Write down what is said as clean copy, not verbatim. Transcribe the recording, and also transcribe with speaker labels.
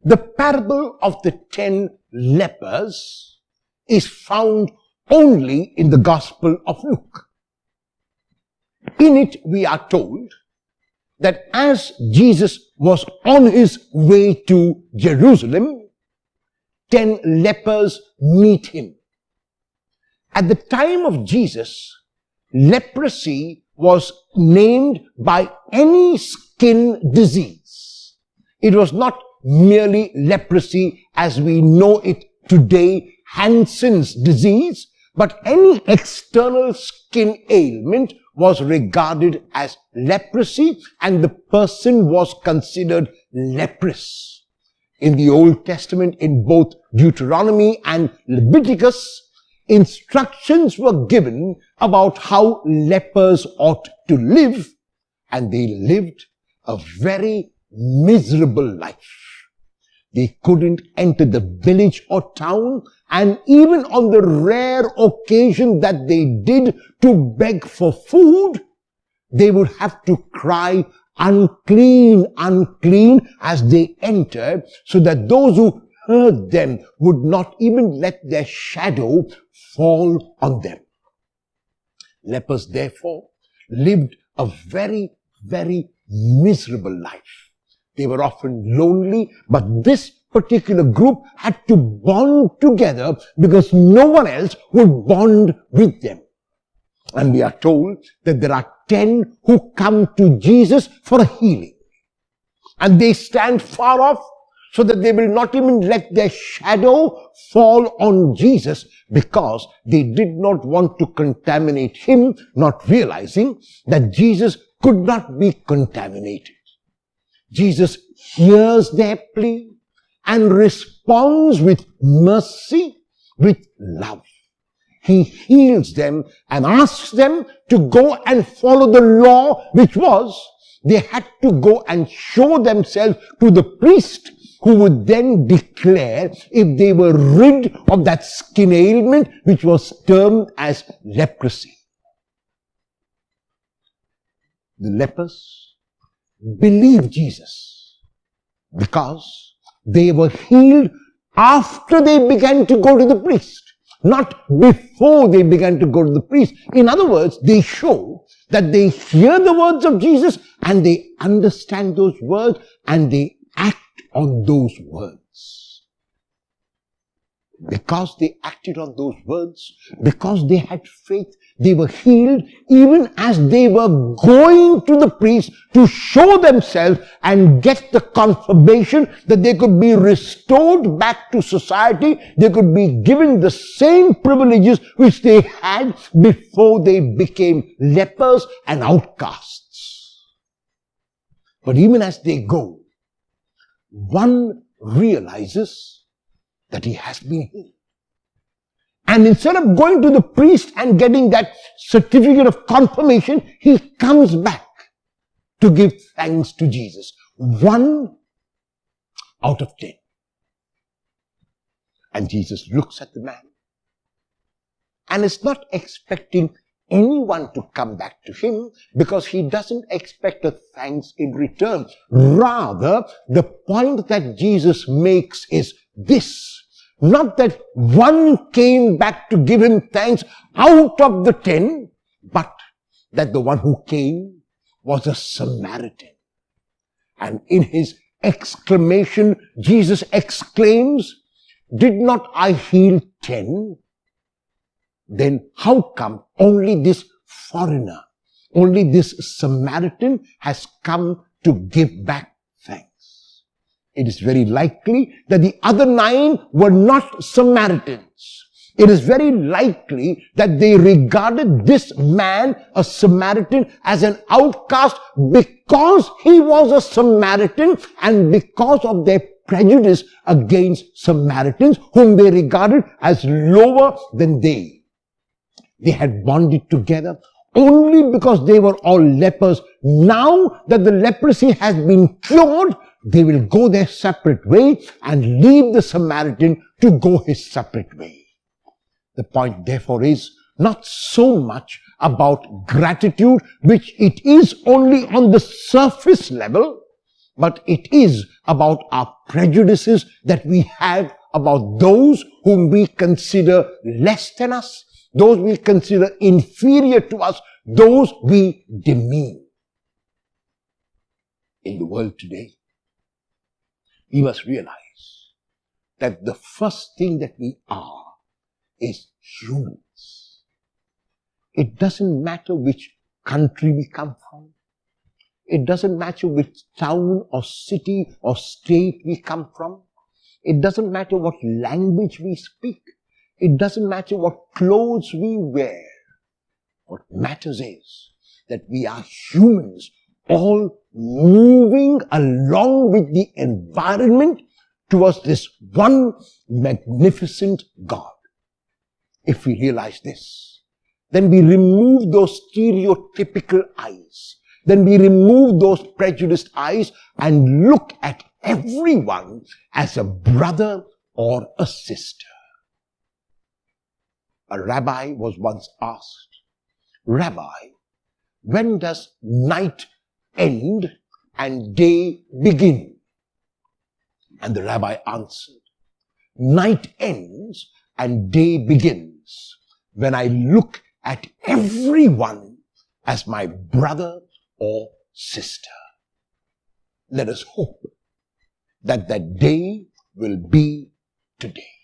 Speaker 1: The parable of the 10 lepers is found only in the Gospel of Luke. In it, we are told that as Jesus was on his way to Jerusalem, 10 lepers meet him. At the time of Jesus, leprosy was named by any skin disease. It was not merely leprosy as we know it today, Hansen's disease, but any external skin ailment was regarded as leprosy, and the person was considered leprous. In the Old Testament, in both Deuteronomy and Leviticus, instructions were given about how lepers ought to live, and they lived a very miserable life. They couldn't enter the village or town, and even on the rare occasion that they did to beg for food, they would have to cry, "Unclean, unclean," as they entered, so that those who heard them would not even let their shadow fall on them. Lepers, therefore, lived a very, very miserable life. They were often lonely, but this particular group had to bond together because no one else would bond with them. And we are told that there are 10 who come to Jesus for healing. And they stand far off so that they will not even let their shadow fall on Jesus, because they did not want to contaminate him, not realizing that Jesus could not be contaminated. Jesus hears their plea and responds with mercy, with love. He heals them and asks them to go and follow the law, which was they had to go and show themselves to the priest, who would then declare if they were rid of that skin ailment, which was termed as leprosy. The lepers believed Jesus because they were healed after they began to go to the priest, not before they began to go to the priest. In other words, they show that they hear the words of Jesus and they understand those words and they act on those words. Because they acted on those words, because they had faith, they were healed even as they were going to the priest to show themselves and get the confirmation that they could be restored back to society. They could be given the same privileges which they had before they became lepers and outcasts. But even as they go, one realizes that he has been healed. And instead of going to the priest and getting that certificate of confirmation, he comes back to give thanks to Jesus. 1 out of 10. And Jesus looks at the man and is not expecting anyone to come back to him, because he doesn't expect a thanks in return. Rather, the point that Jesus makes is this: not that one came back to give him thanks out of the 10, but that the one who came was a Samaritan. And in his exclamation, Jesus exclaims, "Did not I heal 10? Then how come only this foreigner, only this Samaritan has come to give back thanks?" It is very likely that the other 9 were not Samaritans. It is very likely that they regarded this man, a Samaritan, as an outcast because he was a Samaritan and because of their prejudice against Samaritans, whom they regarded as lower than they. They had bonded together only because they were all lepers. Now that the leprosy has been cured, they will go their separate way and leave the Samaritan to go his separate way. The point, therefore, is not so much about gratitude, which it is only on the surface level, but it is about our prejudices that we have about those whom we consider less than us, those we consider inferior to us, those we demean. In the world today, we must realize that the first thing that we are is humans. It doesn't matter which country we come from. It doesn't matter which town or city or state we come from. It doesn't matter what language we speak. It doesn't matter what clothes we wear. What matters is that we are humans, all moving along with the environment towards this one magnificent God. If we realize this, then we remove those stereotypical eyes. Then we remove those prejudiced eyes and look at everyone as a brother or a sister. A rabbi was once asked, "Rabbi, when does night end and day begin?" And the rabbi answered, "Night ends and day begins when I look at everyone as my brother or sister." Let us hope that that day will be today.